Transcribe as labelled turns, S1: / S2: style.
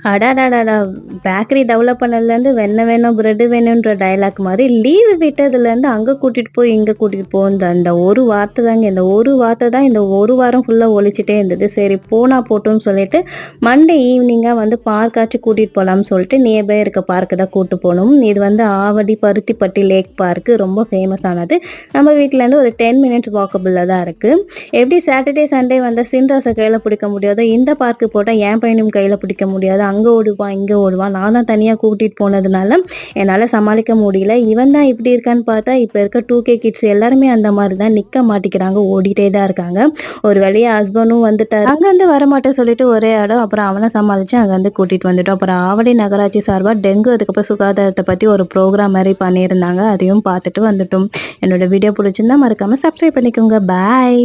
S1: அடடடடா! Bakery develop பண்ணதுலேருந்து வெண்ணெய் வேணும், பிரெட் வேணுன்ற டயலாக் மாரி லீவு விட்டதுலேருந்து அங்க கூட்டிட்டு போய், இங்க கூட்டிட்டு போ அந்த ஒரு வார்த்தை தாங்க. இந்த ஒரு வார்த்தை தான் இந்த ஒரு வாரம் ஃபுல்லா ஒலிச்சுட்டே இருந்தது. சரி போனா போட்டும்ன்னு சொல்லிட்டு மண்டே ஈவினிங்கா வந்து பார்க்காச்சும் கூட்டிட்டு போலாம்னு சொல்லிட்டு நியர்பை இருக்க பார்க்கு தான் கூட்டு போனோம். இது வந்து ஆவடி பருத்திப்பட்டி லேக் பார்க்கு ரொம்ப ஃபேமஸ் ஆனது. நம்ம வீட்லேருந்து ஒரு 10 மினிட்ஸ் வாக்கபிள்ல தான் இருக்கு. எப்படி சாட்டர்டே, சண்டே வந்தா சின்ராச கையில பிடிக்க முடியாதோ, இந்த பார்க்கு போட்டா என் பையனையும் கையில பிடிக்க முடியாது. அங்க ஓடுவான், இங்க ஓடுவான். நான் தான் தனியா கூட்டிட்டு போனதுனால, என்னால சமாளிக்க முடியல. இவன் தான் இப்படி இருக்கான்னு பார்த்தா, இப்ப இருக்க 2K கிட்ஸ் எல்லாருமே அந்த மாரி தான் நிக்க மாட்டிக்கிறாங்க. ஓடிட்டே தான் இருக்காங்க. ஒரு வழியா ஹஸ்பண்டும் வந்துட்டாரு. அங்கருந்து வரமாட்டேன்னு சொல்லிட்டு ஒரே இடம். அப்புறம் அவன சமாளிச்சு அங்கருந்து கூட்டிட்டு வந்துட்டோம். அப்புறம் ஆவடி நகராட்சி சார்பா டெங்கு அதுக்கப்புறம் சுகாதாரத்த பத்தி ஒரு ப்ரோகிராம் மாரி பண்ணியிருந்தாங்க. அதையும் பார்த்துட்டு வந்துட்டோம். என்னோட வீடியோ பிடிச்சிருந்தா மறக்காம சப்ஸ்கிரைப் பண்ணிக்கோங்க. பாய்.